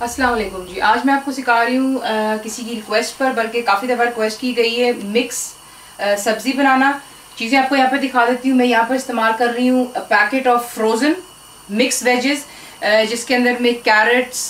अस्सलाम वालेकुम जी। आज मैं आपको सिखा रही हूँ किसी की रिक्वेस्ट पर, बल्कि काफ़ी दफ़ा रिक्वेस्ट की गई है, मिक्स सब्ज़ी बनाना। चीज़ें आपको यहाँ पे दिखा देती हूँ। मैं यहाँ पर इस्तेमाल कर रही हूँ packet of frozen mix wages, जिसके अंदर में कैरेट्स,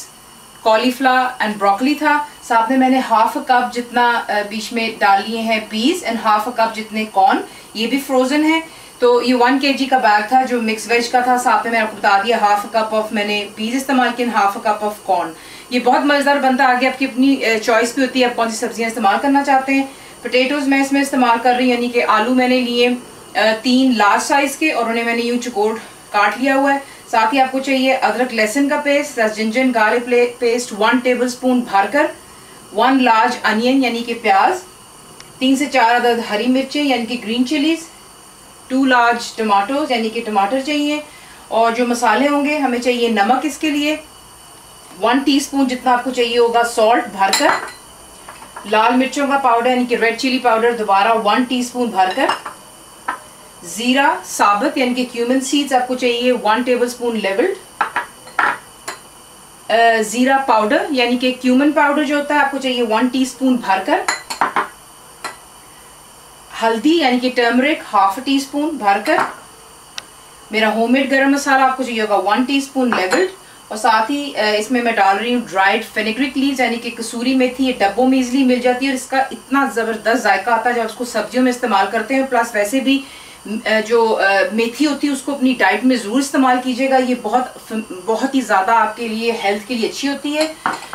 कॉलीफ्लावर एंड ब्रोकली था। साथ में मैंने हाफ कप जितना बीच में डाल लिए हैं पीस एंड हाफ कप जितने कॉर्न, ये भी फ्रोज़न है। तो ये 1 kg का बैग था जो मिक्स वेज का था। साथ में मैंने आपको बता दिया हाफ कप ऑफ मैंने पीस इस्तेमाल किए, हाफ कप ऑफ कॉर्न। ये बहुत मज़ेदार बनता है। आगे आपकी अपनी चॉइस भी होती है, आप कौन सी सब्जियां इस्तेमाल करना चाहते हैं। पोटैटोज़ मैं इसमें इस्तेमाल कर रही हूँ, यानी कि आलू मैंने लिए 3 लार्ज साइज़ के और उन्हें मैंने यूँ चौकोर काट लिया हुआ है। साथ ही आपको चाहिए अदरक लहसुन का paste, ginger garlic paste 1 tablespoon भरकर, 1 लार्ज अनियन यानी कि प्याज, 3 से 4 अदद हरी मिर्चें यानी कि ग्रीन चिलीज, 2 लार्ज टमाटोज यानी कि टमाटर चाहिए। और जो मसाले होंगे, हमें चाहिए नमक इसके लिए 1 टीस्पून जितना आपको चाहिए होगा सॉल्ट भरकर, लाल मिर्चों का पाउडर यानी कि रेड चिली पाउडर दोबारा 1 टीस्पून भरकर, जीरा साबुत यानी कि क्यूमिन सीड्स आपको चाहिए 1 टेबलस्पून लेवल्ड, जीरा पाउडर यानी कि क्यूमिन पाउडर जो होता है आपको चाहिए 1 टीस्पून भरकर, हल्दी यानी कि टर्मरिक हाफ टीस्पून भरकर, मेरा होममेड गरम मसाला आपको चाहिए होगा 1 टीस्पून लेवल्ड, और साथ ही इसमें मैं डाल रही हूँ ड्राइड फेनिग्रिक लीव्स यानी कि कसूरी मेथी। ये डब्बों में इजीली मिल जाती है और इसका इतना ज़बरदस्त जायका आता है जब उसको सब्जियों में इस्तेमाल करते हैं। प्लस वैसे भी जो मेथी होती है उसको अपनी डाइट में ज़रूर इस्तेमाल कीजिएगा। ये बहुत ही ज़्यादा आपके लिए हेल्थ के लिए अच्छी होती है।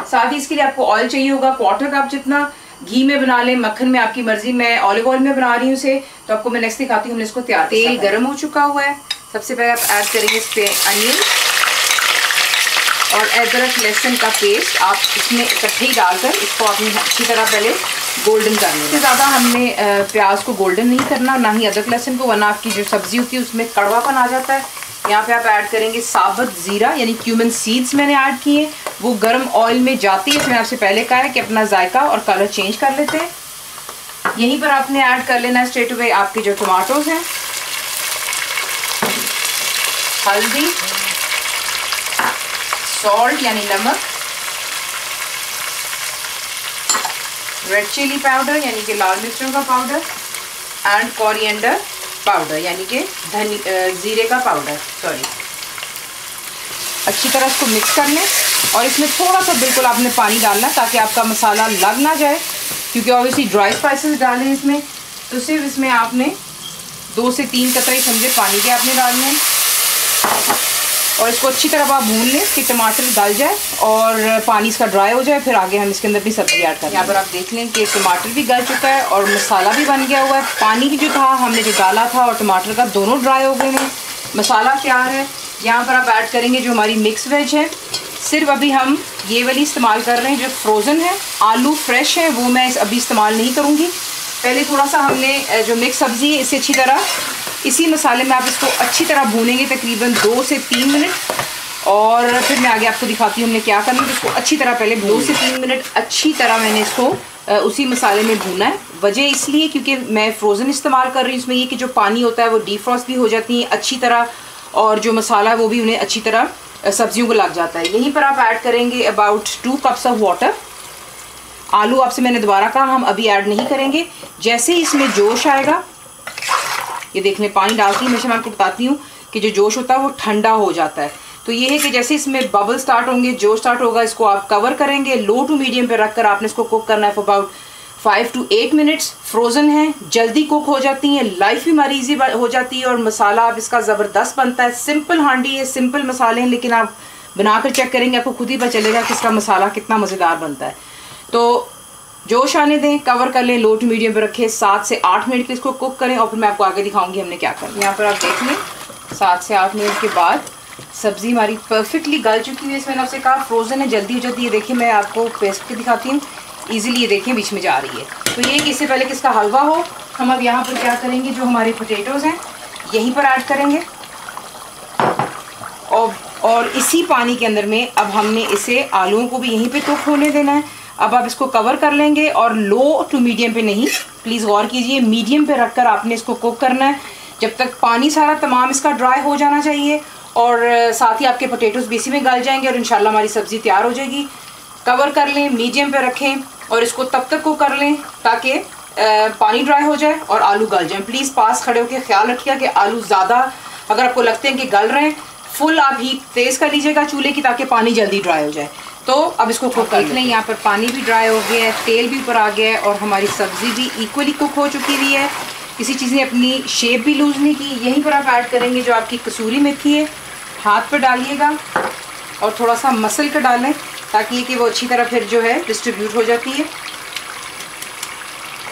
साथ ही इसके लिए आपको ऑयल चाहिए होगा 1/4 कप जितना। घी में बना लें, मक्खन में, आपकी मर्जी। मैं ऑलिव ऑयल में बना रही हूँ इसे, तो आपको मैं नेक्स्ट दिखाती हूँ। इसको तैयार, तेल गर्म हो चुका हुआ है। सबसे पहले आप ऐड करेंगे इस पे अनियन और अदरक लहसुन का पेस्ट। आप इसमें इकट्ठे ही डालकर इसको आपने अच्छी तरह पहले गोल्डन कर लेना। इससे ज़्यादा हमने प्याज को गोल्डन नहीं करना, ना ही अदरक लहसुन को, वरना आपकी जो सब्ज़ी होती है उसमें कड़वापन आ जाता है। यहाँ पे आप ऐड करेंगे साबुत ज़ीरा यानी क्यूमिन सीड्स मैंने ऐड किए। वो गर्म ऑयल में जाती है। इसमें आपसे पहले कहा है कि अपना जायका और कलर चेंज कर लेते हैं। यहीं पर आपने ऐड कर लेना स्ट्रेट अवे आपके जो टमाटोज हैं, हल्दी, सॉल्ट यानी नमक, रेड चिली पाउडर यानी कि लाल मिर्चों का पाउडर, एंड कोरिएंडर पाउडर यानी कि जीरे का पाउडर, सॉरी। अच्छी तरह इसको मिक्स कर लें और इसमें थोड़ा सा बिल्कुल आपने पानी डालना है ताकि आपका मसाला लग ना जाए, क्योंकि ऑब्वियसली ड्राई स्पाइसेस डालें इसमें, तो सिर्फ इसमें आपने 2 से 3 कतरे समझे पानी के आपने डालने हैं। और इसको अच्छी तरह आप भून लें कि टमाटर गल जाए और पानी इसका ड्राई हो जाए। फिर आगे हम इसके अंदर भी सब्जी ऐड करें। यहाँ पर आप देख लें कि टमाटर भी गल चुका है और मसाला भी बन गया हुआ है। पानी भी जो था हमने जो डाला था और टमाटर का दोनों ड्राई हो गए हैं। मसाला तैयार है। यहाँ पर आप ऐड करेंगे जो हमारी मिक्स वेज है। सिर्फ अभी हम ये वाली इस्तेमाल कर रहे हैं जो फ्रोज़न है। आलू फ्रेश है वो मैं अभी इस्तेमाल नहीं करूँगी। पहले थोड़ा सा हमने जो मिक्स सब्ज़ी है इसे अच्छी तरह इसी मसाले में आप इसको अच्छी तरह भूनेंगे तकरीबन 2 से 3 मिनट, और फिर मैं आगे आपको दिखाती हूँ हमने क्या करना है। इसको अच्छी तरह पहले 2 से 3 मिनट अच्छी तरह मैंने इसको उसी मसाले में भूना है। वजह इसलिए क्योंकि मैं फ्रोज़न इस्तेमाल कर रही हूँ। इसमें ये कि जो पानी होता है वो डीफ्रॉस्ट भी हो जाती है अच्छी तरह, और जो मसाला है वो भी उन्हें अच्छी तरह सब्जियों को लग जाता है। यहीं पर आप ऐड करेंगे अबाउट 2 कप्स ऑफ वाटर। आलू आपसे मैंने दोबारा कहा हम अभी ऐड नहीं करेंगे। जैसे ही इसमें जोश आएगा, ये देख लें, पानी डालती हूँ, हमेशा मैं आपको बताती हूँ कि जो जोश होता है वो ठंडा हो जाता है। तो ये है कि जैसे इसमें बबल स्टार्ट होंगे, जोश स्टार्ट होगा, इसको आप कवर करेंगे। लो टू मीडियम पे रखकर आपने इसको कुक करना है for about 5 to 8 minutes. Frozen है, जल्दी कुक हो जाती हैं, लाइफ भी हमारी ईजी हो जाती है और मसाला अब इसका ज़बरदस्त बनता है। सिंपल हांडी है, सिंपल मसाले हैं, लेकिन आप बनाकर चेक करेंगे आपको खुद ही पता चलेगा कि इसका मसाला कितना मज़ेदार बनता है। तो जोश आने दें, कवर कर लें, लो टू मीडियम पर रखें, 7 से 8 मिनट के इसको कुक करें और फिर मैं आपको आगे दिखाऊंगी हमने क्या करना है। यहाँ पर आप देख लें 7 से 8 मिनट के बाद सब्ज़ी हमारी परफेक्टली गल चुकी है। इसमें आपसे कहा फ्रोज़न है, जल्दी हो जाती है। ये देखिए मैं आपको पेस्ट के दिखाती हूँ, ईजिली ये देखिए बीच में जा रही है। तो ये कि इससे पहले कि इसका हलवा हो, हम अब यहाँ पर क्या करेंगे, जो हमारे पोटैटोज़ हैं यहीं पर ऐड करेंगे और इसी पानी के अंदर में अब हमने इसे आलूओं को भी यहीं पे कुक होने देना है। अब आप इसको कवर कर लेंगे और लो टू मीडियम पे नहीं, प्लीज़ गौर कीजिए, मीडियम पे रखकर आपने इसको कुक करना है जब तक पानी सारा तमाम इसका ड्राई हो जाना चाहिए और साथ ही आपके पोटैटोज़ भी इसी में गल जाएंगे और इंशाल्लाह हमारी सब्ज़ी तैयार हो जाएगी। कवर कर लें, मीडियम पे रखें और इसको तब तक को कर लें ताकि पानी ड्राई हो जाए और आलू गल जाए। प्लीज़ पास खड़े होकर ख्याल रखिएगा कि आलू ज़्यादा अगर आपको लगते हैं कि गल रहे हैं, फुल आप हीट तेज़ कर लीजिएगा चूल्हे की ताकि पानी जल्दी ड्राई हो जाए। तो अब इसको कुक कर लें। यहाँ पर पानी भी ड्राई हो गया है, तेल भी ऊपर आ गया है और हमारी सब्ज़ी भी इक्वली कुक हो चुकी हुई है। किसी चीज़ ने अपनी शेप भी लूज़ नहीं की। यहीं पर आप ऐड करेंगे जो आपकी कसूरी मेथी है, हाथ पर डालिएगा और थोड़ा सा मसल कर डालें ताकि कि वो अच्छी तरह फिर जो है डिस्ट्रीब्यूट हो जाती है।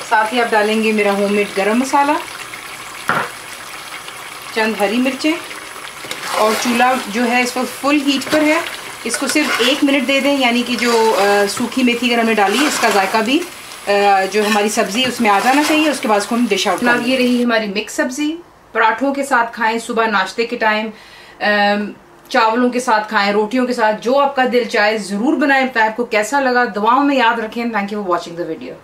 साथ ही आप डालेंगे मेरा होममेड गरम मसाला, चंद हरी मिर्चें और चूल्हा जो है इस वक्त फुल हीट पर है। इसको सिर्फ 1 मिनट दे दें, यानी कि जो सूखी मेथी अगर हमने डाली इसका जायका भी जो हमारी सब्ज़ी उसमें आ जाना चाहिए। उसके बाद इसको हम डिश आउट कर। ये रही हमारी मिक्स सब्ज़ी। पराठों के साथ खाएं, सुबह नाश्ते के टाइम, चावलों के साथ खाएं, रोटियों के साथ, जो आपका दिल चाहे ज़रूर बनाएं। बताएं आपको कैसा लगा, दुआओं में याद रखें। Thank you for watching the video.